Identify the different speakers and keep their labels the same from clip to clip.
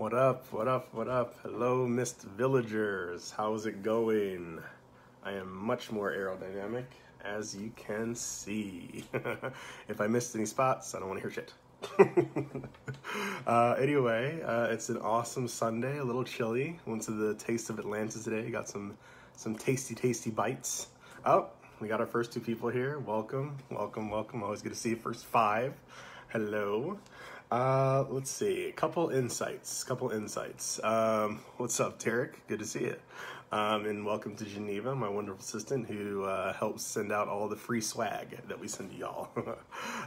Speaker 1: What up, what up, what up? Hello, Mist Villagers. How's it going? I am much more aerodynamic, as you can see. If I missed any spots, I don't want to hear shit. Anyway, it's an awesome Sunday, a little chilly. Went to the Taste of Atlanta today, got some tasty bites. Oh, we got our first two people here. Welcome, welcome, welcome. Always good to see you. First five. Hello. Let's see, a couple insights. What's up, Tarek? Good to see you. And welcome to Geneva, my wonderful assistant who helps send out all the free swag that we send to y'all.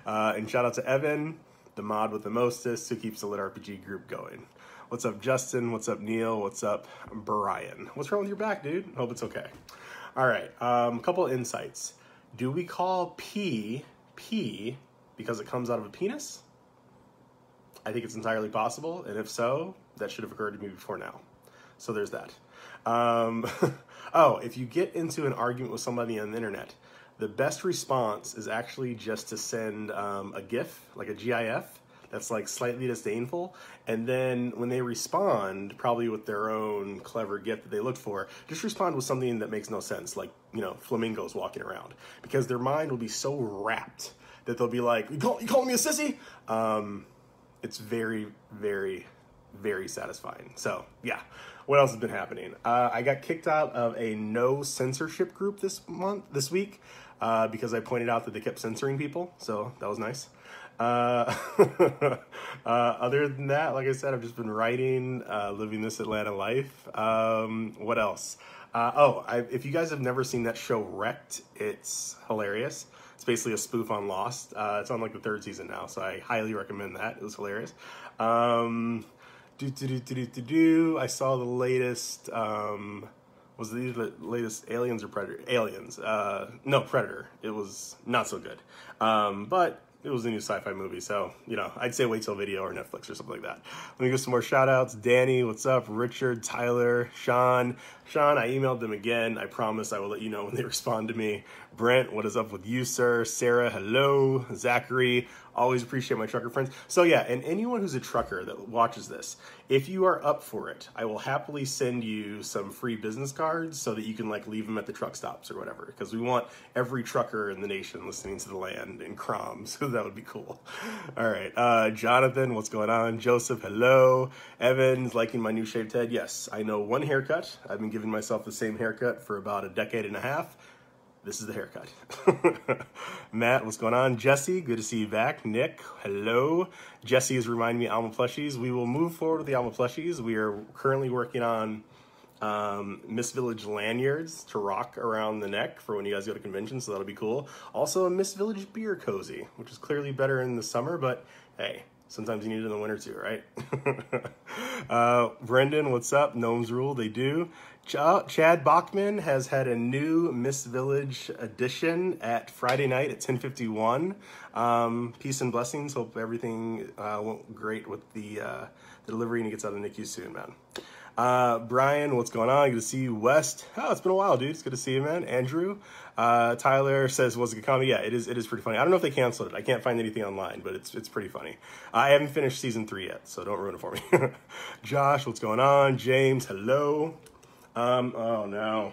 Speaker 1: And shout out to Evan, the mod with the mostest, who keeps the LitRPG group going. What's up, Justin? What's up, Neil? What's up, Brian? What's wrong with your back, dude? Hope it's okay. All right, a couple insights. Do we call P because it comes out of a penis? I think it's entirely possible, and if so, that should have occurred to me before now. So there's that. Oh, if you get into an argument with somebody on the internet, the best response is actually just to send a GIF, like a GIF, that's like slightly disdainful, and then when they respond, probably with their own clever GIF that they look for, just respond with something that makes no sense, like, you know, flamingos walking around, because their mind will be so wrapped that they'll be like, you calling me a sissy? It's very, very, very satisfying. So yeah, what else has been happening? I got kicked out of a no censorship group this week, because I pointed out that they kept censoring people. So that was nice. Other than that, like I said, I've just been writing, living this Atlanta life. What else? If you guys have never seen that show Wrecked, it's hilarious. It's basically a spoof on Lost. It's on like the 3rd season now, so I highly recommend that. It was hilarious. I saw the latest, was the latest Aliens or Predator? Aliens. No, Predator. It was not so good. But it was a new sci-fi movie, so, you know, I'd say wait till video or Netflix or something like that. Let me give some more shout-outs. Danny, what's up? Richard, Tyler, Sean. Sean, I emailed them again. I promise I will let you know when they respond to me. Brent, what is up with you, sir? Sarah, hello. Zachary, always appreciate my trucker friends. So yeah, and anyone who's a trucker that watches this, if you are up for it, I will happily send you some free business cards so that you can like leave them at the truck stops or whatever, because we want every trucker in the nation listening to the land in Crom, so that would be cool. All right, Jonathan, what's going on? Joseph, hello. Evan's liking my new shaved head. Yes, I know one haircut. I've been giving myself the same haircut for about a decade and a half. This is the haircut. Matt, what's going on? Jesse, good to see you back. Nick, hello. Jesse is reminding me of Alma plushies. We will move forward with the Alma plushies. We are currently working on Miss Village lanyards to rock around the neck for when you guys go to conventions, so that'll be cool. Also a Miss Village beer cozy, which is clearly better in the summer, but hey, sometimes you need it in the winter too, right? Brendan, what's up? Gnomes rule, they do. Chad Bachman has had a new Miss Village edition at Friday night at 10:51. Peace and blessings. Hope everything went great with the delivery and he gets out of the NICU soon, man. Brian, what's going on? Good to see you. West. Oh, it's been a while, dude. It's good to see you, man. Andrew. Tyler says, was it a good comedy? Yeah, it is pretty funny. I don't know if they canceled it. I can't find anything online, but it's pretty funny. I haven't finished season 3 yet, so don't ruin it for me. Josh, what's going on? James, hello. Oh no.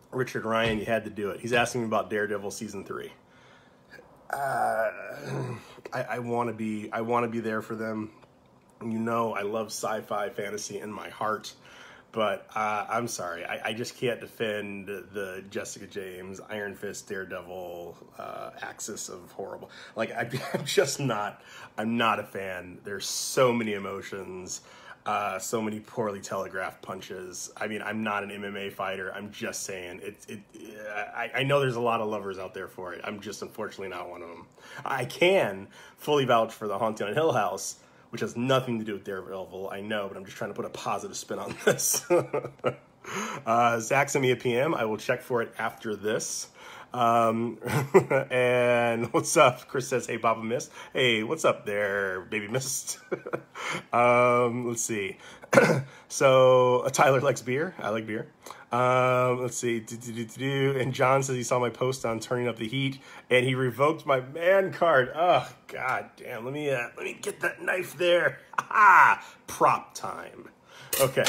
Speaker 1: Richard Ryan, you had to do it. He's asking me about Daredevil season 3. I want to be there for them. You know, I love sci-fi fantasy in my heart, but I'm sorry, I just can't defend the Jessica James, Iron Fist, Daredevil axis of horrible. Like, I'm not a fan. There's so many emotions, so many poorly telegraphed punches. I mean, I'm not an MMA fighter. I'm just saying, I know there's a lot of lovers out there for it. I'm just unfortunately not one of them. I can fully vouch for The Haunting on Hill House, which has nothing to do with Daredevil, I know, but I'm just trying to put a positive spin on this. Zach sent me a PM. I will check for it after this. And what's up? Chris says, hey, Papa Mist. Hey, what's up there, baby Mist? Let's see. So Tyler likes beer. I like beer. Let's see. And John says he saw my post on turning up the heat, and he revoked my man card. Oh, god damn. Let me get that knife there. Ah, prop time. Okay.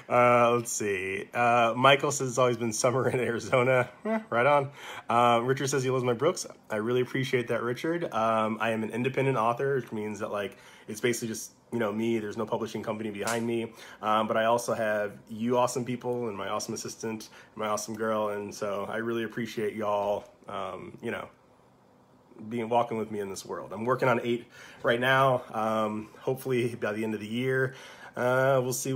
Speaker 1: Let's see. Michael says it's always been summer in Arizona. Right on. Richard says he loves my books. I really appreciate that, Richard. I am an independent author, which means that like it's basically just, you know, me. There's no publishing company behind me. But I also have you awesome people and my awesome assistant, and my awesome girl. And so I really appreciate y'all, you know, walking with me in this world. I'm working on 8 right now. Hopefully by the end of the year. We'll see,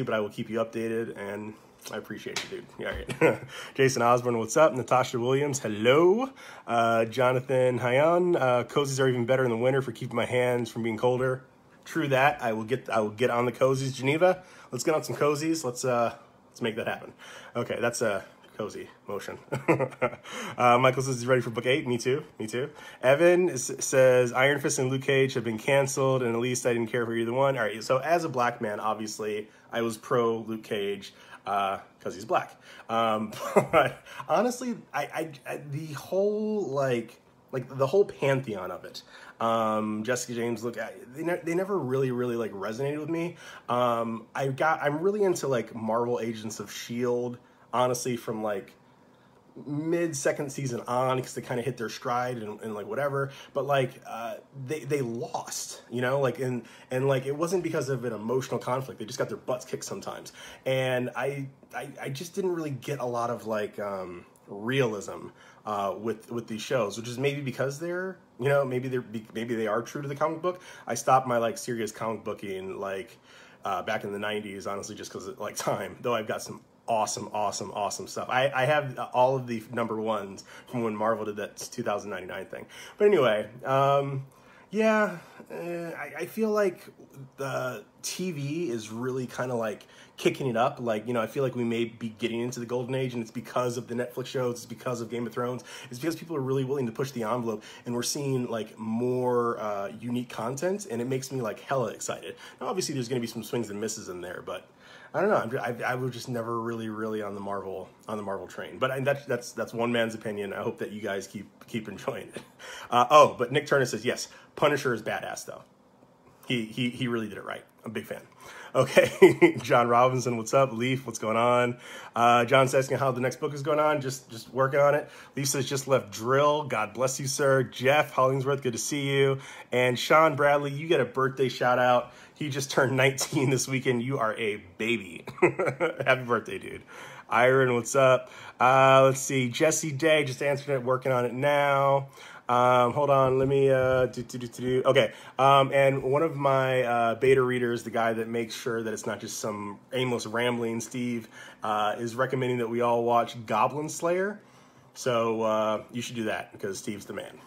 Speaker 1: but I will keep you updated, and I appreciate you, dude. All right. Jason Osborne, what's up? Natasha Williams, hello. Jonathan Hayan, cozies are even better in the winter for keeping my hands from being colder. True that. I will get on the cozies. Geneva, let's get on some cozies. Let's make that happen. Okay, that's a cozy motion. Michael says he's ready for book 8. Me too. Evan says Iron Fist and Luke Cage have been canceled, and at least I didn't care for either one. All right, so as a black man, obviously, I was pro Luke Cage because he's black. But honestly, I the whole like the whole pantheon of it. Jessica James, they never really like resonated with me. I'm really into like Marvel Agents of S.H.I.E.L.D. honestly from like mid second season on, because they kind of hit their stride and like whatever, but like they lost, you know, like and like it wasn't because of an emotional conflict. They just got their butts kicked sometimes, and I just didn't really get a lot of like realism with these shows, which is maybe because they're, you know, maybe they are true to the comic book. I stopped my like serious comic booking like back in the 90s, honestly, just because like time, though I've got some awesome stuff. I have all of the #1s from when Marvel did that 2099 thing. But anyway, yeah, I feel like the TV is really kind of like kicking it up. Like, you know, I feel like we may be getting into the golden age, and it's because of the Netflix shows, it's because of Game of Thrones, it's because people are really willing to push the envelope, and we're seeing like more unique content, and it makes me like hella excited. Now, obviously there's going to be some swings and misses in there, but I don't know. I was just never really on the Marvel train. But that's one man's opinion. I hope that you guys keep enjoying it. Oh, but Nick Turner says yes. Punisher is badass though. He really did it right. I'm a big fan. Okay, John Robinson, what's up? Leaf, what's going on? John's asking how the next book is going on. Just working on it. Leaf says just left Drill. God bless you, sir. Jeff Hollingsworth, good to see you. And Sean Bradley, you get a birthday shout out. He just turned 19 this weekend. You are a baby. Happy birthday, dude. Iron, what's up? Let's see. Jesse Day just answered it. Working on it now. Hold on, let me, okay, and one of my beta readers, the guy that makes sure that it's not just some aimless rambling, Steve, is recommending that we all watch Goblin Slayer, so you should do that, because Steve's the man.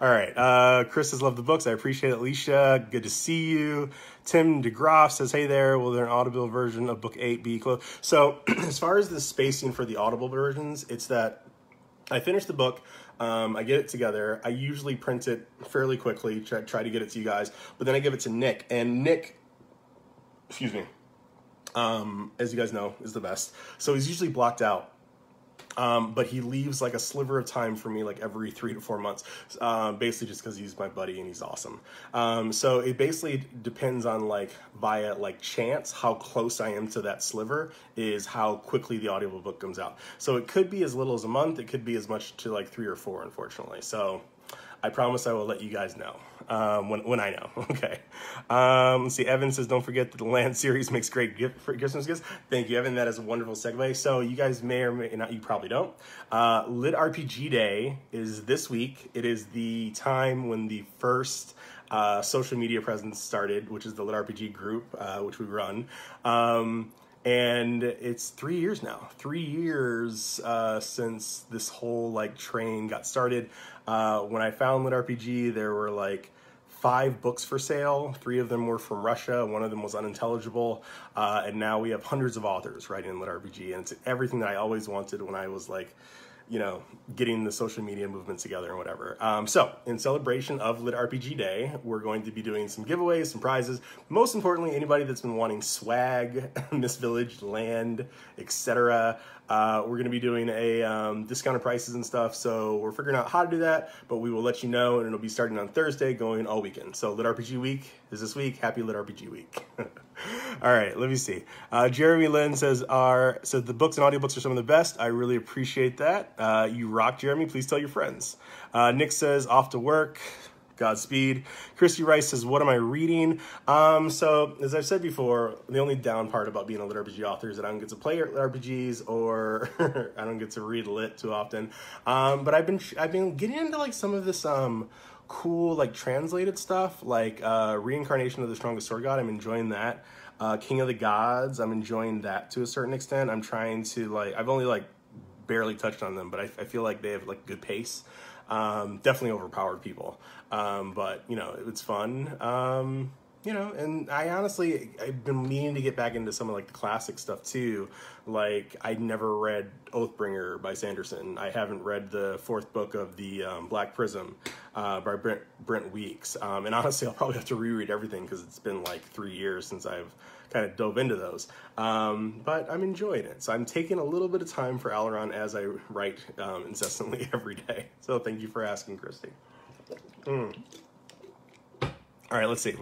Speaker 1: All right, Chris has loved the books, I appreciate it. Alicia, good to see you. Tim DeGroff says, hey there, will there an Audible version of book 8 be close? So, as far as the spacing for the Audible versions, it's that I finished the book, I get it together, I usually print it fairly quickly, try to get it to you guys, but then I give it to Nick, and Nick, excuse me, as you guys know, is the best, so he's usually blocked out, but he leaves like a sliver of time for me like every 3 to 4 months, basically just because he's my buddy and he's awesome. So it basically depends on like via like chance how close I am to that sliver is how quickly the audiobook comes out. So it could be as little as a month, it could be as much to like 3 or 4, unfortunately. So I promise I will let you guys know when I know. Okay. Let's see. Evan says, don't forget that the Land series makes great Christmas gifts. Thank you, Evan. That is a wonderful segue. So you guys may or may not, you probably don't. LitRPG Day is this week. It is the time when the first social media presence started, which is the LitRPG group, which we run. And it's 3 years now. 3 years since this whole like train got started. When I found LitRPG, there were like 5 books for sale. 3 of them were from Russia. 1 of them was unintelligible. And now we have hundreds of authors writing in LitRPG. And it's everything that I always wanted when I was like, you know, getting the social media movement together and whatever. So in celebration of LitRPG Day, we're going to be doing some giveaways, some prizes. Most importantly, anybody that's been wanting swag, Miss Village, land, etc. We're going to be doing a discounted prices and stuff. So we're figuring out how to do that, but we will let you know, and it'll be starting on Thursday, going all weekend. So LitRPG Week is this week. Happy LitRPG Week. All right, let me see. Jeremy Lynn says, so the books and audiobooks are some of the best. I really appreciate that. You rock, Jeremy. Please tell your friends. Nick says, off to work. Godspeed. Christy Rice says, what am I reading? So as I've said before, the only down part about being a LitRPG author is that I don't get to play RPGs, or I don't get to read lit too often. But I've been getting into like some of this cool like translated stuff, like Reincarnation of the Strongest Sword God. I'm enjoying that. King of the Gods, I'm enjoying that to a certain extent. I'm trying to like, I've only like barely touched on them, but I feel like they have like good pace. Definitely overpowered people. But you know, it's fun. You know, and I've been meaning to get back into some of like the classic stuff too. Like I never read Oathbringer by Sanderson. I haven't read the 4th book of the Black Prism by Brent Weeks. And honestly, I'll probably have to reread everything because it's been like 3 years since I've kind of dove into those. But I'm enjoying it. So I'm taking a little bit of time for Aileron as I write incessantly every day. So thank you for asking, Christy. All right, let's see.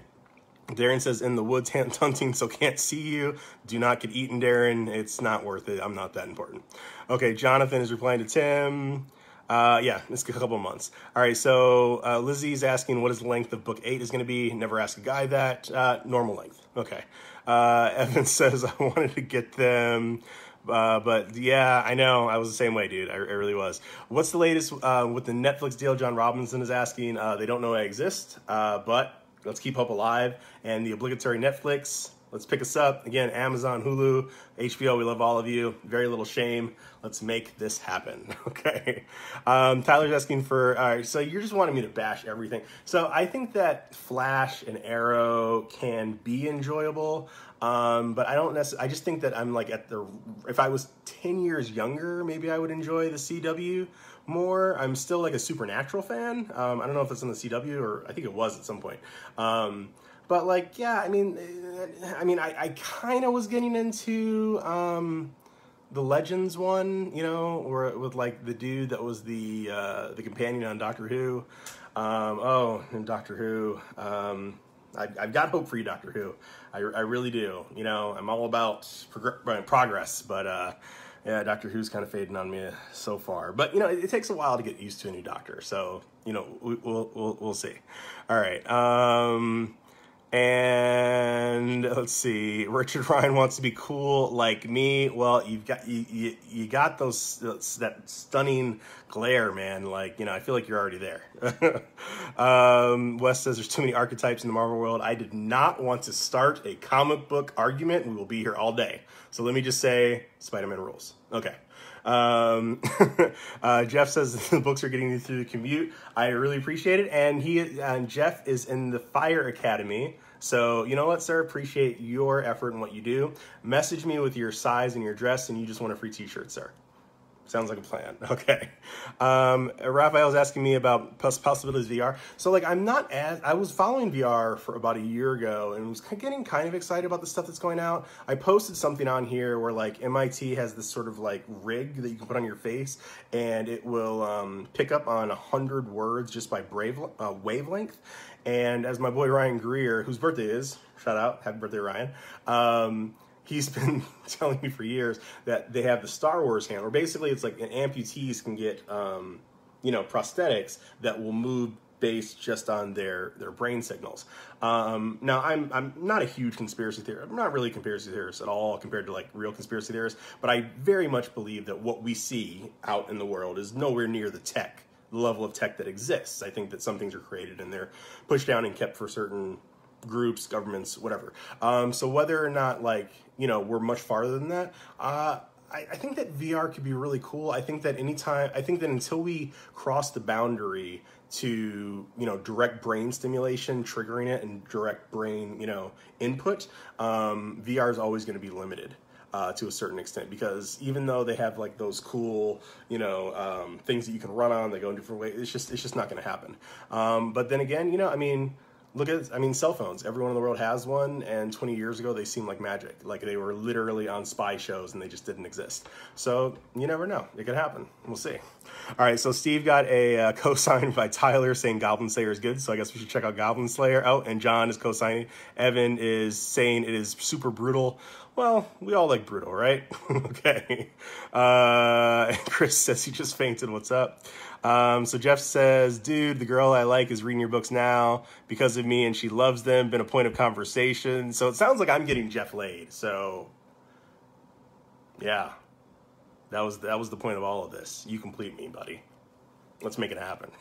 Speaker 1: Darren says, in the woods hunting, so can't see you. Do not get eaten, Darren. It's not worth it. I'm not that important. Okay, Jonathan is replying to Tim. Yeah, it's a couple of months. All right, so Lizzie's asking what is the length of book 8 is going to be. Never ask a guy that. Normal length. Okay. Evan says, I wanted to get them, but yeah, I know. I was the same way, dude. I really was. What's the latest with the Netflix deal? John Robinson is asking. They don't know I exist, but let's keep hope alive. And the obligatory Netflix, let's pick us up. Again, Amazon, Hulu, HBO, we love all of you. Very little shame. Let's make this happen, okay? Tyler's asking for, all right, so you're just wanting me to bash everything. So I think that Flash and Arrow can be enjoyable, but I don't necessarily, I just think that I'm like if I was 10 years younger, maybe I would enjoy the CW more. I'm still like a Supernatural fan. I don't know if it's on the CW, or I think it was at some point. But like, yeah, I mean, I kind of was getting into the Legends one, you know, or with like the dude that was the companion on Doctor Who. And Doctor Who. I've got hope for you, Doctor Who. I really do. You know, I'm all about progress, but yeah, Doctor Who's kind of fading on me so far. But you know, it takes a while to get used to a new Doctor, so you know, we'll see. All right. And let's see, Richard Ryan wants to be cool like me. Well, you got that stunning glare, man. Like, you know, I feel like you're already there. Wes says there's too many archetypes in the Marvel world. I did not want to start a comic book argument. We will be here all day. So let me just say, Spider-Man rules. Okay. Jeff says the books are getting you through the commute. I really appreciate it. And Jeff is in the Fire Academy. So, you know what, sir? Appreciate your effort and what you do. Message me with your size and your dress, and you just want a free t-shirt, sir. Sounds like a plan. Okay. Raphael's asking me about possibilities of VR. So like, I was following VR for about a year ago and was getting kind of excited about the stuff that's going out. I posted something on here where like MIT has this sort of like rig that you can put on your face, and it will pick up on 100 words just by wavelength. And as my boy Ryan Greer, whose birthday is, shout out, happy birthday, Ryan. He's been telling me for years that they have the Star Wars hand, where basically it's like amputees can get, you know, prosthetics that will move based just on their brain signals. Now, I'm not a huge conspiracy theorist. I'm not really a conspiracy theorist at all compared to like real conspiracy theorists, but I very much believe that what we see out in the world is nowhere near the level of tech that exists. I think that some things are created and they're pushed down and kept for certain groups, governments, whatever. So whether or not, like, you know, we're much farther than that, I think that VR could be really cool. I think that until we cross the boundary to, direct brain stimulation, triggering it, and direct brain, input, VR is always going to be limited. To a certain extent, because even though they have like those cool, things that you can run on, they go in different ways. It's just not going to happen. But then again, look at, cell phones. Everyone in the world has one, and 20 years ago they seemed like magic. Like they were literally on spy shows, and they just didn't exist. So you never know. It could happen. We'll see. All right, so Steve got a co-sign by Tyler saying Goblin Slayer is good, so I guess we should check out Goblin Slayer out. And John is co-signing. Evan is saying it is super brutal. Well, we all like brutal, right? Okay. And Chris says he just fainted. What's up? So Jeff says, dude, the girl I like is reading your books now because of me, and she loves them. Been a point of conversation. So it sounds like I'm getting Jeff laid. So, yeah. That was the point of all of this. You complete me, buddy. Let's make it happen.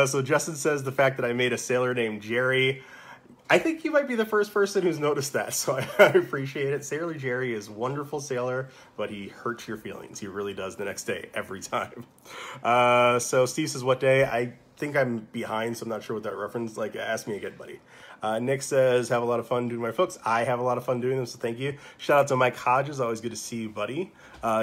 Speaker 1: So Justin says the fact that I made a sailor named Jerry. I think you might be the first person who's noticed that, so I appreciate it. Sailor Jerry is a wonderful sailor, but he hurts your feelings. He really does the next day, every time. So Steve says, what day? I think I'm behind, so I'm not sure what that reference. Like, ask me again, buddy. Nick says, have a lot of fun doing my books. I have a lot of fun doing them, so thank you. Shout out to Mike Hodges. Always good to see you, buddy.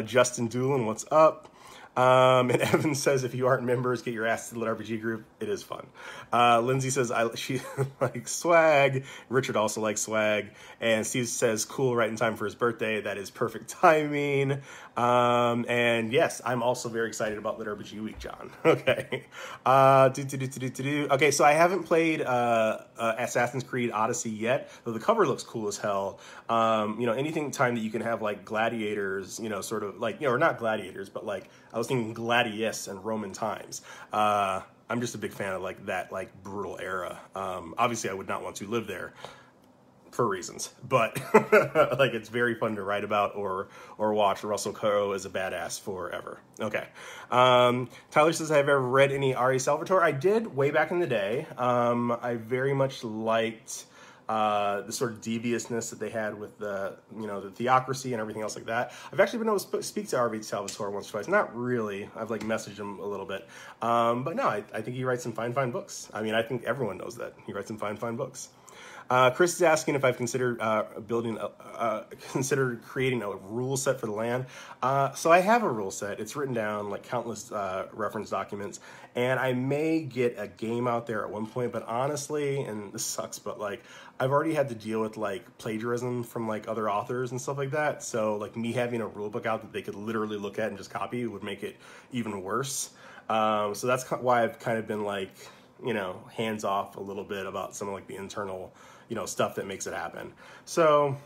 Speaker 1: Justin Doolin, what's up? And Evan says, if you aren't members, get your ass to the LitRPG group. It is fun. Lindsay says, she likes swag. Richard also likes swag. And Steve says, cool, right in time for his birthday. That is perfect timing. And yes, I'm also very excited about LitRPG Week, John. Okay. Okay, so I haven't played Assassin's Creed Odyssey yet, though the cover looks cool as hell. Anything time that you can have like gladiators, sort of like, or not gladiators, but like, I was thinking gladius and Roman times. I'm just a big fan of like that, like brutal era. Obviously I would not want to live there for reasons, but like it's very fun to write about or watch. Russell Crowe is a badass forever. Okay. Tyler says, have I ever read any R.A. Salvatore? I did way back in the day. I very much liked the sort of deviousness that they had with the, the theocracy and everything else like that. I've actually been able to speak to R.A. Salvatore once or twice. Not really. I've like messaged him a little bit. But no, I think he writes some fine books. I think everyone knows that. He writes some fine books. Chris is asking if I've considered creating a rule set for the land. So I have a rule set. It's written down, like countless reference documents, and I may get a game out there at one point. But honestly, and this sucks, but like I've already had to deal with like plagiarism from like other authors and stuff like that. So like me having a rule book out that they could literally look at and just copy would make it even worse. So that's why I've kind of been like, hands off a little bit about some of like the internal, stuff that makes it happen. So,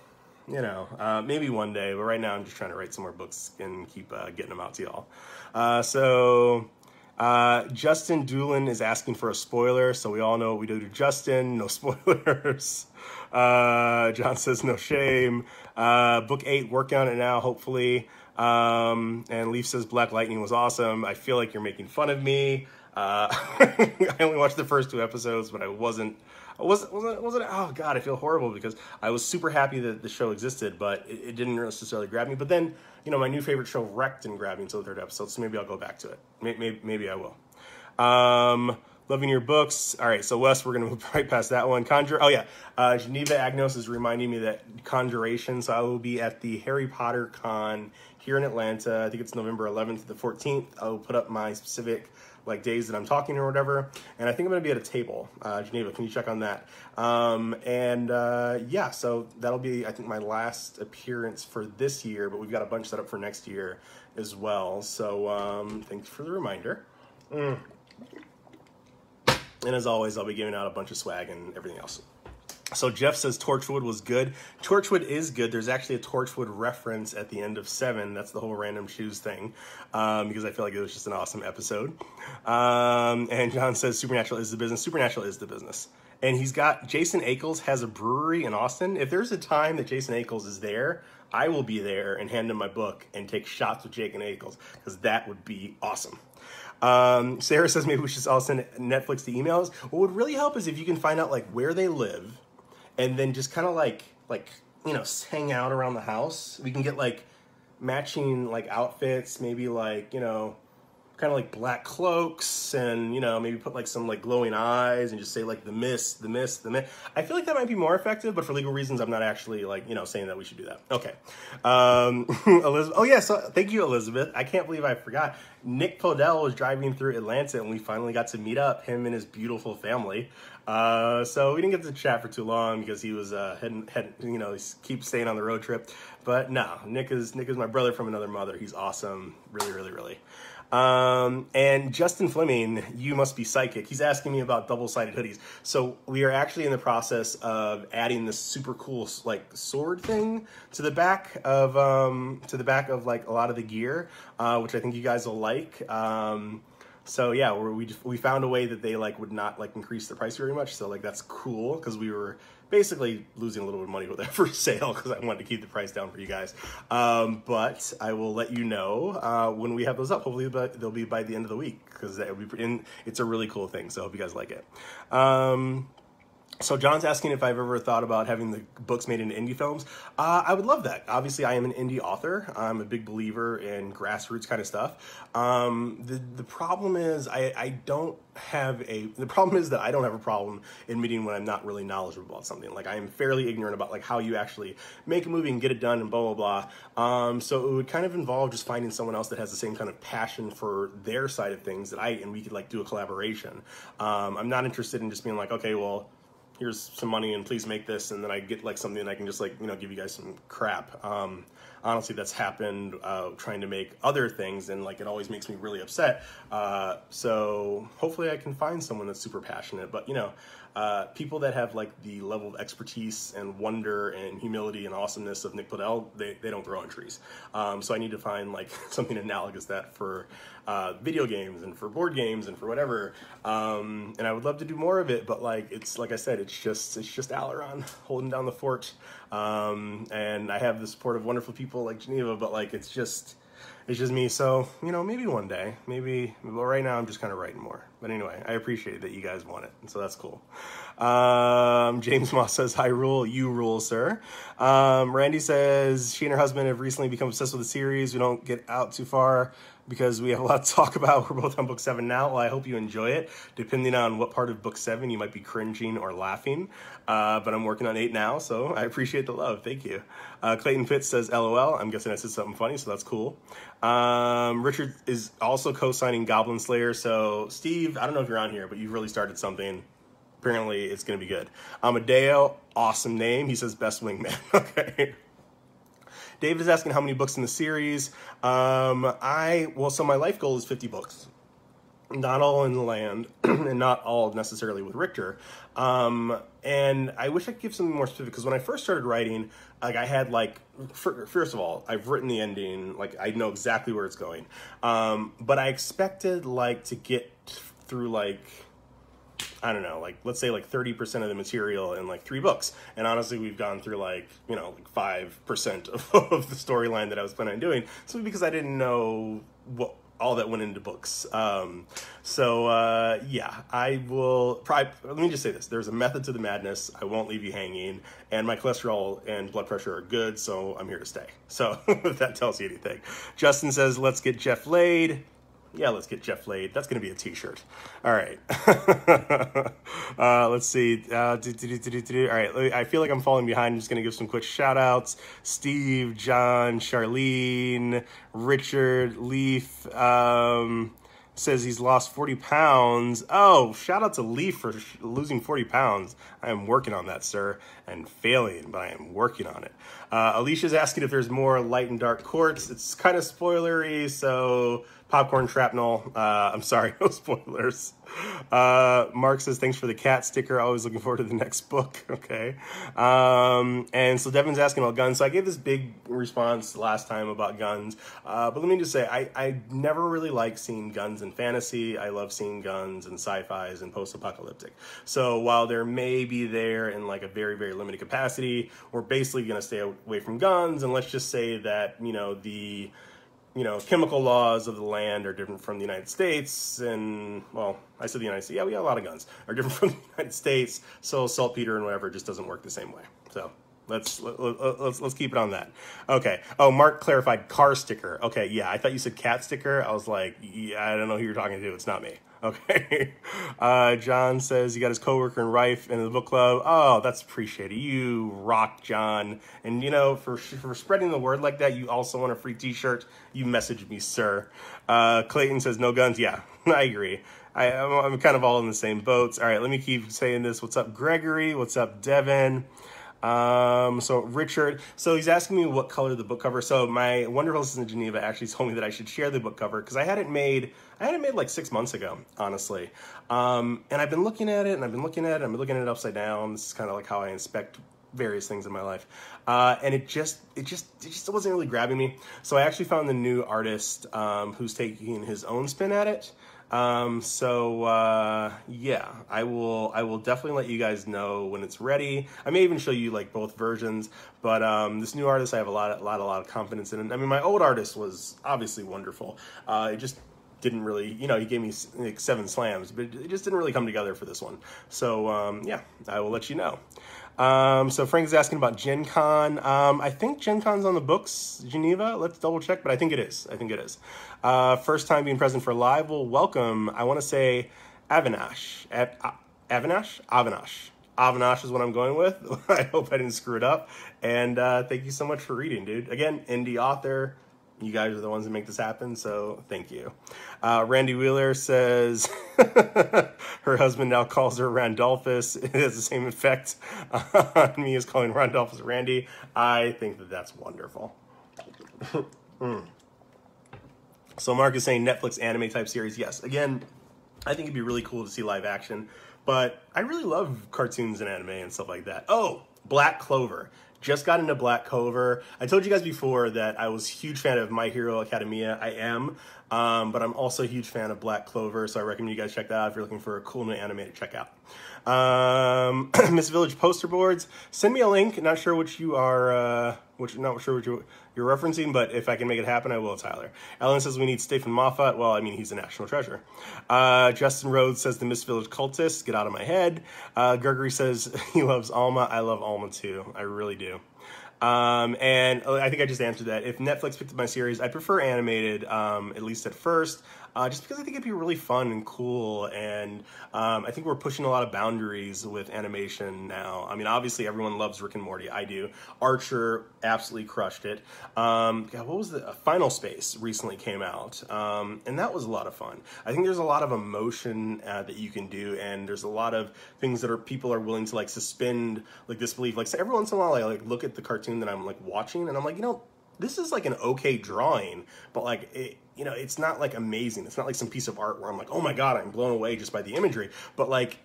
Speaker 1: maybe one day, but right now I'm just trying to write some more books and keep getting them out to y'all. Justin Doolin is asking for a spoiler, so we all know what we do to Justin. No spoilers. John says no shame. Book 8, working on it now, hopefully. And Leaf says Black Lightning was awesome. I feel like you're making fun of me. I only watched the first 2 episodes, but I wasn't, oh God, I feel horrible because I was super happy that the show existed, but it didn't necessarily grab me. But then, my new favorite show, Wrecked, didn't grab me until the 3rd episode, so maybe I'll go back to it. Maybe I will. Loving your books. All right, so Wes, we're going to move right past that one. Geneva Agnos is reminding me that CONjuration, so I will be at the Harry Potter Con here in Atlanta. I think it's November 11th to the 14th. I'll put up my specific days that I'm talking or whatever, and I think I'm going to be at a table. Geneva, can you check on that? Yeah, so that'll be, I think, my last appearance for this year, but we've got a bunch set up for next year as well. So thanks for the reminder. And as always, I'll be giving out a bunch of swag and everything else. So Jeff says Torchwood was good. Torchwood is good. There's actually a Torchwood reference at the end of 7. That's the whole random choose thing, because I feel like it was just an awesome episode. And John says Supernatural is the business. Supernatural is the business. And Jason Ackles has a brewery in Austin. If there's a time that Jason Ackles is there, I will be there and hand him my book and take shots with Jake and Ackles, because that would be awesome. Sarah says maybe we should all send Netflix the emails. What would really help is if you can find out where they live, and then just kind of hang out around the house. We can get matching outfits, maybe kind of like black cloaks, and you know, maybe put like some like glowing eyes and just say like the mist, the mist, the mist. I feel like that might be more effective, but for legal reasons, I'm not actually like, you know, saying that we should do that. Okay. Elizabeth, oh yeah, so thank you, Elizabeth. I can't believe I forgot. Nick Podell was driving through Atlanta and we finally got to meet up, him and his beautiful family. So we didn't get to chat for too long because he was heading, you know, he keeps staying on the road trip. But no, Nick is my brother from another mother. He's awesome, really, really, really. And Justin Fleming, you must be psychic. He's asking me about double-sided hoodies. So we are actually in the process of adding this super cool like sword thing to the back of like a lot of the gear, which I think you guys will like. So yeah, we found a way that they like would not like increase the price very much. So like that's cool because we were basically losing a little bit of money with that first sale because I wanted to keep the price down for you guys. But I will let you know when we have those up. Hopefully they'll be by the end of the week because it's a really cool thing. So I hope you guys like it. So John's asking if I've ever thought about having the books made into indie films. I would love that. Obviously, I am an indie author. I'm a big believer in grassroots kind of stuff. The problem is the problem is that I don't have a problem admitting when I'm not really knowledgeable about something. Like I am fairly ignorant about like how you actually make a movie and get it done and blah, blah, blah. So it would kind of involve just finding someone else that has the same kind of passion for their side of things and we could like do a collaboration. I'm not interested in just being like, okay, well, here's some money and please make this, and then I get like something that I can just like, you know, give you guys some crap. Honestly, that's happened trying to make other things, and like it always makes me really upset. So hopefully I can find someone that's super passionate, but you know, people that have like the level of expertise and wonder and humility and awesomeness of Nick Podell, they don't grow on trees. So I need to find like something analogous that for video games and for board games and for whatever. And I would love to do more of it, but like it's like I said, it's just Aileron holding down the fort. And I have the support of wonderful people like Geneva, but like it's just me. So, you know, maybe one day, well, right now I'm just kind of writing more. But anyway, I appreciate that you guys want it. So that's cool. James Moss says, "Hi, rule, you rule, sir." Randy says, she and her husband have recently become obsessed with the series. We don't get out too far because we have a lot to talk about. We're both on book 7 now. Well, I hope you enjoy it. Depending on what part of book 7, you might be cringing or laughing. But I'm working on 8 now, so I appreciate the love. Thank you. Clayton Fitz says, LOL. I'm guessing I said something funny, so that's cool. Richard is also co-signing Goblin Slayer. So, Steve, I don't know if you're on here, but you've really started something. Apparently, it's going to be good. Amadeo, awesome name. He says, best wingman. Okay. Dave is asking how many books in the series. So my life goal is 50 books. Not all in the land, and not all necessarily with Richter. And I wish I could give something more specific, because when I first started writing, like I had like, first of all, I've written the ending, like I know exactly where it's going. But I expected like to get through like, I don't know, like let's say like 30% of the material in like 3 books. And honestly, we've gone through like, you know, like 5% of the storyline that I was planning on doing. So because I didn't know what all that went into books. Yeah, I will probably, let me just say this. There's a method to the madness. I won't leave you hanging, and my cholesterol and blood pressure are good, so I'm here to stay. So if that tells you anything. Justin says, let's get Jeff laid. Yeah, let's get Jeff laid. That's going to be a t-shirt. All right. Let's see. All right. I feel like I'm falling behind. I'm just going to give some quick shout outs. Steve, John, Charlene, Richard, Leaf, says he's lost 40 pounds. Oh, shout out to Leaf for losing 40 pounds. I am working on that, sir, and failing, but I am working on it. Alicia's asking if there's more light and dark quartz. It's kind of spoilery, so popcorn shrapnel. I'm sorry, no spoilers. Mark says, thanks for the cat sticker. Always looking forward to the next book. Okay. And so Devin's asking about guns. So I gave this big response last time about guns. But let me just say, I never really like seeing guns in fantasy. I love seeing guns in sci-fis and post-apocalyptic. So while there may be there in like a very, very limited capacity, we're basically going to stay away from guns. And let's just say that, the chemical laws of the land are different from the United States. And, well, I said the United States. Yeah, we got a lot of guns. Are different from the United States. So saltpeter and whatever just doesn't work the same way. So Let's keep it on that. Okay. Oh, Mark clarified car sticker. Okay, yeah, I thought you said cat sticker. I was like, yeah, I don't know who you're talking to. It's not me. Okay. John says he got his coworker in Rife in the book club. Oh, that's appreciated. You rock, John. And you know, for spreading the word like that, you also want a free T-shirt. You messaged me, sir. Clayton says no guns. Yeah, I agree. I'm kind of all in the same boats. All right, let me keep saying this. What's up, Gregory? What's up, Devin? So Richard, so he's asking me what color the book cover. So my wonderful assistant Geneva actually told me that I should share the book cover because I had it made like 6 months ago, honestly. And I've been looking at it and I've been looking at it upside down. This is kind of like how I inspect various things in my life. And it just wasn't really grabbing me. So I actually found the new artist, who's taking his own spin at it. Yeah, I will definitely let you guys know when it's ready. I may even show you like both versions, but this new artist I have a lot of confidence in. I mean, my old artist was obviously wonderful. It just didn't really, you know, he gave me like 7 slams, but it just didn't really come together for this one. So yeah, I will let you know. So Frank is asking about Gen Con. I think Gen Con's on the books, Geneva. Let's double check, but I think it is. First time being present for live. Well, welcome. I want to say Avinash. Avinash is what I'm going with. I hope I didn't screw it up. And thank you so much for reading, dude. Again, indie author. You guys are the ones that make this happen, so thank you. Randy Wheeler says her husband now calls her Randolphus. It has the same effect on me as calling Randolphus Randy. I think that that's wonderful. So Mark is saying Netflix anime type series. Yes, again, I think it'd be really cool to see live action, but I really love cartoons and anime and stuff like that. Oh, Black Clover. Just got into Black Clover. I told you guys before that I was a huge fan of My Hero Academia. I am, but I'm also a huge fan of Black Clover, so I recommend you guys check that out if you're looking for a cool new anime to check out. Miss Village poster boards. Send me a link. Not sure what you are, not sure what you're referencing, but if I can make it happen, I will, Tyler. Ellen says we need Stephen Moffat. Well, I mean, he's a national treasure. Justin Rhodes says the Miss Village cultists. Get out of my head. Gregory says he loves Alma. I love Alma too. I really do. And I think I just answered that. If Netflix picked up my series, I prefer animated, at least at first, just because I think it'd be really fun and cool. And I think we're pushing a lot of boundaries with animation now. I mean, obviously everyone loves Rick and Morty. I do. Archer absolutely crushed it. God, what was the Final Space recently came out, and that was a lot of fun. I think there's a lot of emotion that you can do, and there's a lot of things that people are willing to like suspend like disbelief. Like so every once in a while, I like look at the cartoon that I'm like watching, and I'm like, you know, this is like an okay drawing, but like it, you know, it's not like amazing. It's not like some piece of art where I'm like, oh my god, I'm blown away just by the imagery. But like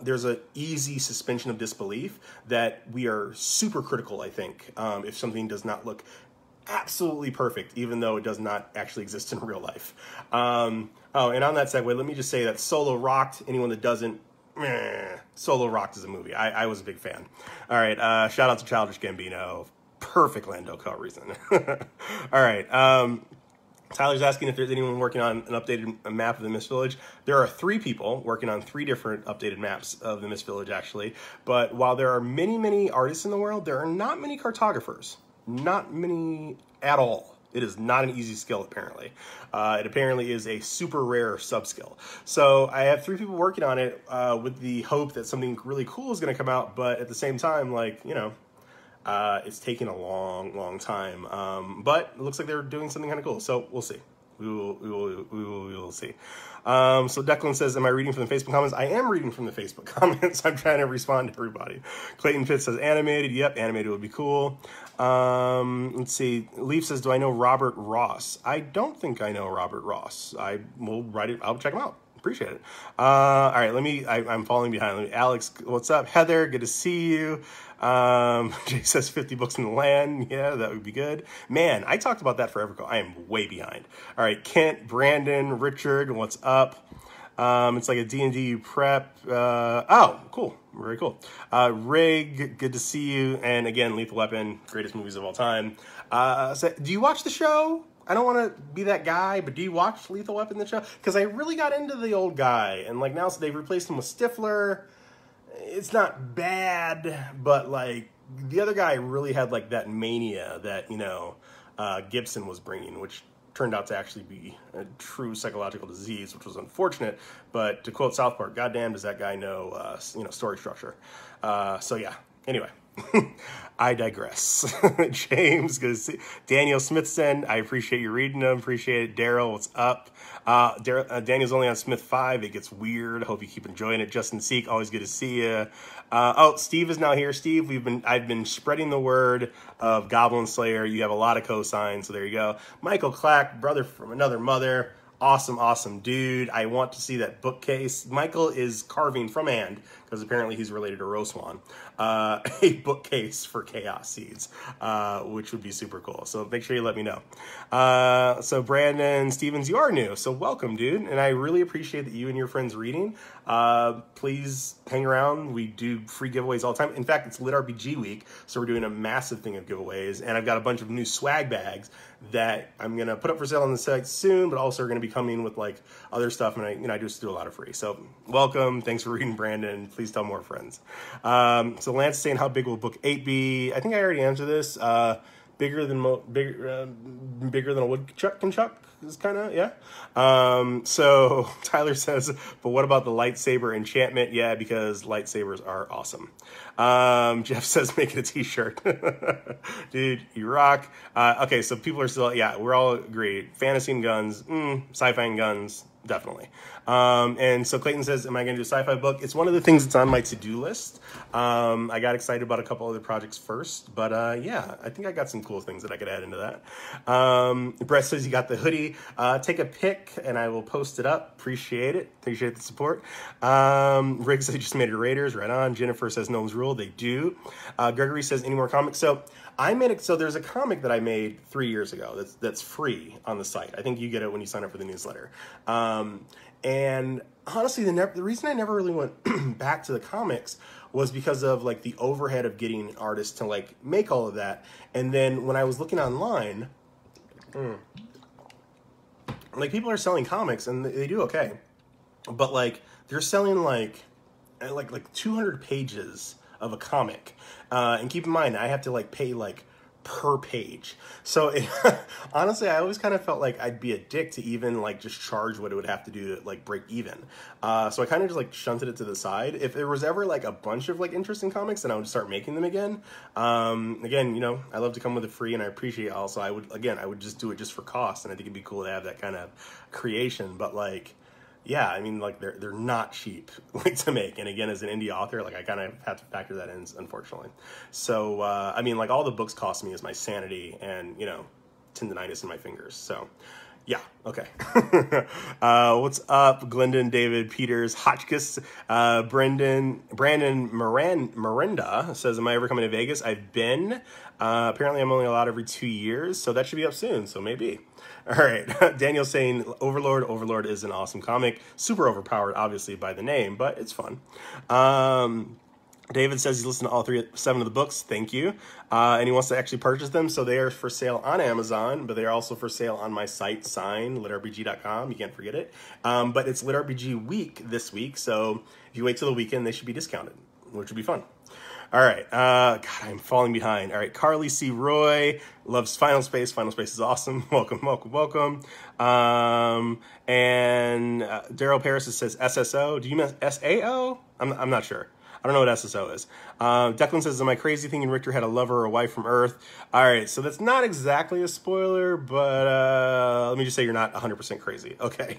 Speaker 1: there's an easy suspension of disbelief that we are super critical, I think, if something does not look absolutely perfect, even though it does not actually exist in real life. Oh, and on that segue, let me just say that Solo rocked. Anyone that doesn't, Solo rocked as a movie. I was a big fan. All right, shout out to Childish Gambino. Perfect Lando Calrissian. All right. Tyler's asking if there's anyone working on an updated map of the Mist Village. There are 3 people working on 3 different updated maps of the Mist Village, actually. But while there are many, many artists in the world, there are not many cartographers. Not many at all. It is not an easy skill, apparently. It apparently is a super rare sub-skill. So I have 3 people working on it with the hope that something really cool is going to come out. But at the same time, like, you know, it's taking a long, long time, but it looks like they're doing something kind of cool. So we'll see. We will see. So Declan says, am I reading from the Facebook comments? I am reading from the Facebook comments. I'm trying to respond to everybody. Clayton Pitts says animated. Yep, animated would be cool. Let's see. Leaf says, do I know Robert Ross? I don't think I know Robert Ross. I will write it. I'll check him out. Appreciate it. All right, I'm falling behind. Alex, what's up? Heather, good to see you. Jay says 50 books in the land. Yeah, that would be good. Man, I talked about that forever ago. I am way behind. All right, Kent, Brandon, Richard, what's up? It's like a D&D prep. Oh, cool. Very cool. Rig, good to see you. And again, Lethal Weapon, greatest movies of all time. So, do you watch the show? I don't want to be that guy, but do you watch Lethal Weapon, the show? Because I really got into the old guy, and like now so they've replaced him with Stifler, it's not bad, but like the other guy really had like that mania that, you know, Gibson was bringing, which turned out to actually be a true psychological disease, which was unfortunate. But to quote South Park, goddamn, does that guy know, you know, story structure? So yeah. Anyway, I digress. James, good to see. Daniel Smithson, I appreciate you reading them. Appreciate it. Daryl, what's up? Daniel's only on Smith 5. It gets weird. Hope you keep enjoying it. Justin Seek, always good to see you. Oh, Steve is now here. Steve, I've been spreading the word of Goblin Slayer. You have a lot of cosigns, so there you go. Michael Clack, brother from another mother. Awesome, awesome dude. I want to see that bookcase. Michael is carving from hand, because apparently he's related to Roswan, a bookcase for Chaos Seeds, which would be super cool. So make sure you let me know. So Brandon Stevens, you are new, so welcome, dude. And I really appreciate that you and your friends reading. Please hang around. We do free giveaways all the time. In fact, it's LitRPG week, so we're doing a massive thing of giveaways. And I've got a bunch of new swag bags that I'm going to put up for sale on the site soon, but also are going to be coming with like other stuff. And I just do a lot of free. So welcome. Thanks for reading, Brandon. Please tell more friends. So Lance is saying, how big will book 8 be? I think I already answered this. Bigger than a woodchuck can chuck is kind of, yeah. So Tyler says, but what about the lightsaber enchantment? Yeah, because lightsabers are awesome. Jeff says, make it a t-shirt. Dude, you rock. Okay, so people are still, yeah, we're all agreed. Fantasy and guns, sci-fi and guns, definitely. And so Clayton says, am I going to do a sci-fi book? It's one of the things that's on my to-do list. I got excited about a couple other projects first, but yeah, I think I got some cool things that I could add into that. Brett says you got the hoodie. Take a pic and I will post it up. Appreciate it. Appreciate the support. Rick says you just made your Raiders. Right on. Jennifer says Gnomes Rule. They do. Gregory says any more comics? So so there's a comic that I made 3 years ago that's free on the site. I think you get it when you sign up for the newsletter. And honestly, the reason I never really went back to the comics was because of like the overhead of getting an artist to like make all of that. And then when I was looking online, like people are selling comics and they do okay, but like they're selling like 200 pages of a comic. And keep in mind, I have to like pay like per page. So honestly, I always kind of felt like I'd be a dick to even like just charge what it would have to do to like break even. So I kind of just like shunted it to the side. If there was ever like a bunch of like interesting comics, then I would start making them again. Again, you know, I love to come with it free and I appreciate it. Also, I would just do it just for cost. And I think it'd be cool to have that kind of creation, but like, yeah, I mean, like they're not cheap like to make, and again, as an indie author, like I kind of have to factor that in, unfortunately. So I mean, like all the books cost me is my sanity and tendonitis in my fingers. So yeah, okay. What's up, Glendon, David, Peters, Hotchkiss, Brandon Miranda says, "Am I ever coming to Vegas?" I've been. Apparently, I'm only allowed every 2 years, so that should be up soon. So maybe. All right, Daniel's saying Overlord. Overlord is an awesome comic. Super overpowered, obviously, by the name, but it's fun. David says he's listened to all 7 of the books. Thank you. And he wants to actually purchase them. So they are for sale on Amazon, but they are also for sale on my site, sign, litrpg.com. You can't forget it. But it's LitRPG week this week. So if you wait till the weekend, they should be discounted, which would be fun. All right. God, I'm falling behind. All right. Carly C. Roy loves Final Space. Final Space is awesome. Welcome, welcome, welcome. And Daryl Paris says SSO. Do you mean SAO? I'm not sure. I don't know what SSO is. Declan says, am I crazy thinking Richter had a lover or a wife from Earth? All right, so that's not exactly a spoiler, but let me just say you're not 100% crazy. Okay.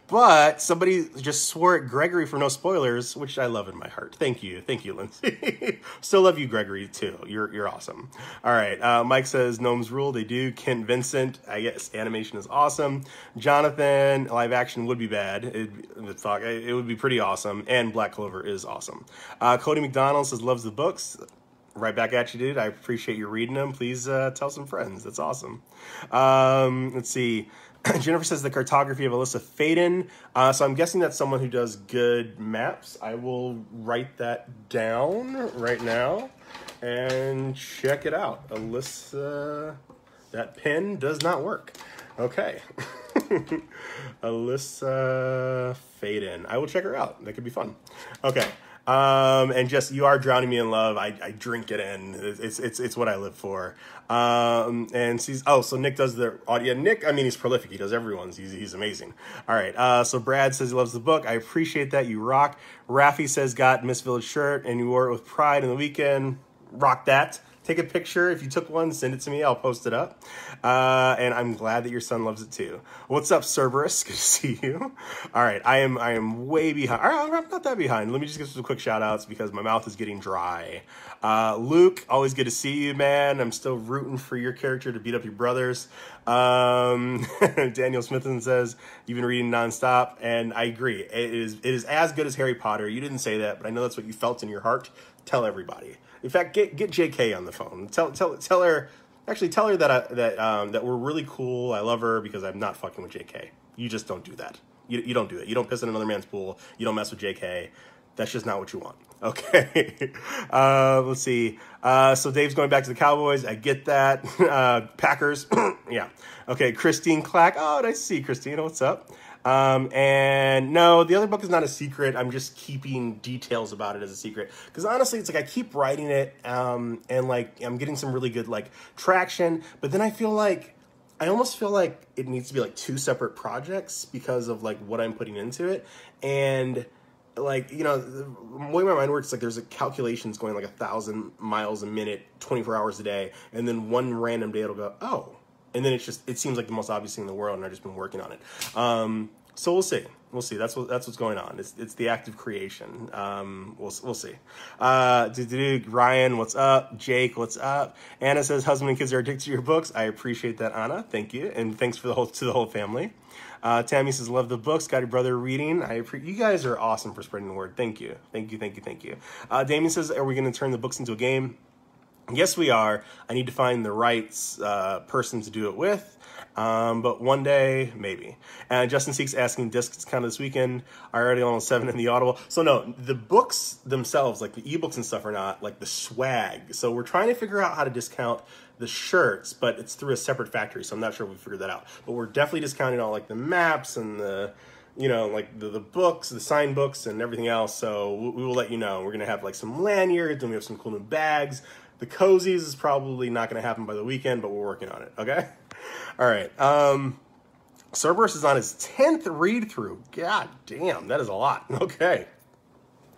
Speaker 1: But somebody just swore at Gregory for no spoilers, which I love in my heart. Thank you. Thank you, Lindsay. Still love you, Gregory, too. You're awesome. All right, Mike says, Gnomes Rule. They do. Kent Vincent, I guess animation is awesome. Jonathan, live action would be bad. It would be pretty awesome. And Black Clover is awesome. Cody McDonald says loves the books. Right back at you, dude. I appreciate you reading them. Please tell some friends. That's awesome. Let's see. Jennifer says the cartography of Alyssa Faden. So I'm guessing that's someone who does good maps. I will write that down right now and check it out. Alyssa, that pen does not work. Okay. Alyssa Faden. I will check her out. That could be fun. Okay. And just, you are drowning me in love. I drink it in. It's what I live for. And she's, oh, so Nick does the audio. Nick, I mean, he's prolific. He does everyone's. He's amazing. All right. So Brad says he loves the book. I appreciate that. You rock. Rafi says got Miss Village shirt and you wore it with pride in the weekend. Rock that. Take a picture. If you took one, send it to me. I'll post it up. And I'm glad that your son loves it too. What's up, Cerberus? Good to see you. All right. I am way behind. All right, I'm not that behind. Let me just give some quick shout outs because my mouth is getting dry. Luke, always good to see you, man. I'm still rooting for your character to beat up your brothers. Daniel Smithen says, you've been reading nonstop. And I agree. It is as good as Harry Potter. You didn't say that, but I know that's what you felt in your heart. Tell everybody. In fact, get JK on the phone. Tell her. Actually, tell her that we're really cool. I love her because I'm not fucking with JK. You just don't do that. You don't do it. You don't piss in another man's pool. You don't mess with JK. That's just not what you want. Okay. Let's see. So Dave's going back to the Cowboys. I get that. Packers. Yeah. Okay. Christine Clack. Oh, nice to see you, Christine. What's up? And no, the other book is not a secret. I'm just keeping details about it as a secret. Because honestly, it's like I keep writing it, and like I'm getting some really good like traction. But then I almost feel like it needs to be like two separate projects because of like what I'm putting into it. And like, you know, the way my mind works, like there's a calculations going like 1,000 miles a minute, 24 hours a day. And then one random day it'll go, oh. And then it seems like the most obvious thing in the world, and I've just been working on it. So we'll see. We'll see. That's what's going on. It's the act of creation. We'll see. Ryan, what's up? Jake, what's up? Anna says husband and kids are addicted to your books. I appreciate that, Anna. Thank you, and thanks for to the whole family. Tammy says love the books. Got your brother reading. You guys are awesome for spreading the word. Thank you. Damien says, are we going to turn the books into a game? Yes, we are. I need to find the right person to do it with, but one day, maybe. And Justin Seek's asking, discs count this weekend. I already own 7 in the Audible. So no, the books themselves, like the ebooks and stuff, are not like the swag. So we're trying to figure out how to discount the shirts, but it's through a separate factory, so I'm not sure we figured that out. But we're definitely discounting all like the maps and the, you know, like the books, the signed books and everything else. So we will let you know. We're going to have like some lanyards, and we have some cool new bags. The cozies is probably not going to happen by the weekend, but we're working on it, okay? All right. Cerberus is on his 10th read-through. God damn, that is a lot. Okay.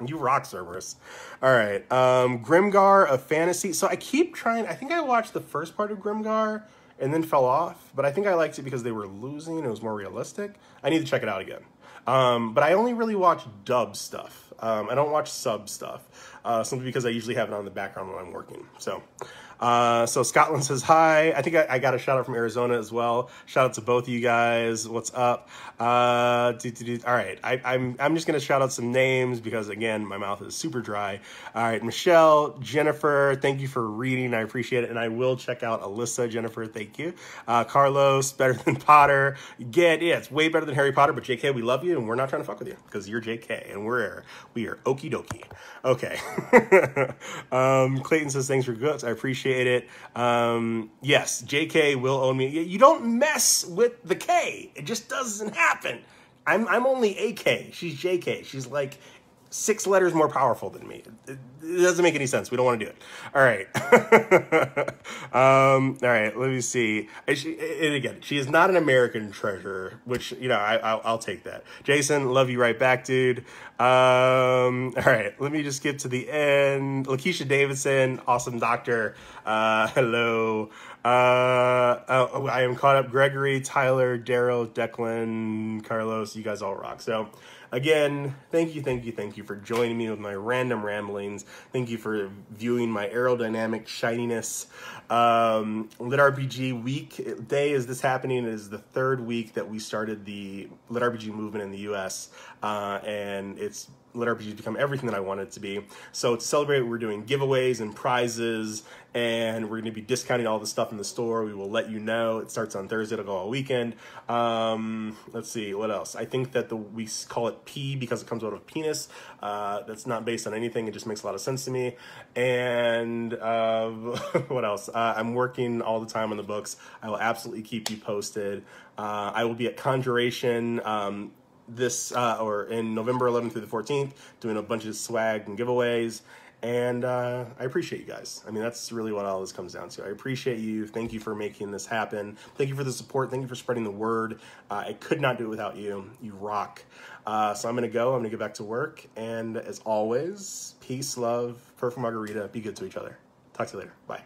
Speaker 1: You rock, Cerberus. All right. Grimgar of Fantasy. So I keep trying. I think I watched the first part of Grimgar and then fell off, but I think I liked it because they were losing. It was more realistic. I need to check it out again. But I only really watch dub stuff. I don't watch sub stuff, simply because I usually have it on the background when I'm working. So Scotland says hi. I think I got a shout out from Arizona as well. Shout out to both of you guys. What's up? All right. I'm just going to shout out some names because, again, my mouth is super dry. All right. Michelle, Jennifer, thank you for reading. I appreciate it. And I will check out Alyssa, Jennifer. Thank you. Carlos, better than Potter. It's way better than Harry Potter, but JK, we love you and we're not trying to fuck with you because you're JK and we are okie dokie. Okay. Clayton says thanks for goods. I appreciate it. Yes, JK will own me. You don't mess with the K. It just doesn't happen. I'm only AK. She's JK. She's like 6 letters more powerful than me. It doesn't make any sense. We don't want to do it. All right. All right. Let me see. And again, she is not an American treasure, which, you know, I'll take that. Jason, love you right back, dude. All right. Let me just get to the end. Lakeisha Davidson, awesome doctor. Hello. I am caught up. Gregory, Tyler, Daryl, Declan, Carlos, you guys all rock. So again, thank you for joining me with my random ramblings. Thank you for viewing my aerodynamic shininess. LitRPG week day is this happening. It is the 3rd week that we started the LitRPG movement in the US, and it's LitRPG has become everything that I want it to be. So to celebrate, we're doing giveaways and prizes, and we're going to be discounting all the stuff in the store. We will let you know. It starts on Thursday. It'll go all weekend. Let's see, what else? I think that we call it P because it comes out of penis. That's not based on anything. It just makes a lot of sense to me. And what else? I'm working all the time on the books. I will absolutely keep you posted. I will be at CONjuration this or in November 11th through the 14th, doing a bunch of swag and giveaways. And I appreciate you guys. I mean, that's really what all this comes down to. I appreciate you. Thank you for making this happen. Thank you for the support. Thank you for spreading the word. I could not do it without you. You rock. So I'm going to go. I'm going to get back to work. And as always, peace, love, perfect margarita. Be good to each other. Talk to you later. Bye.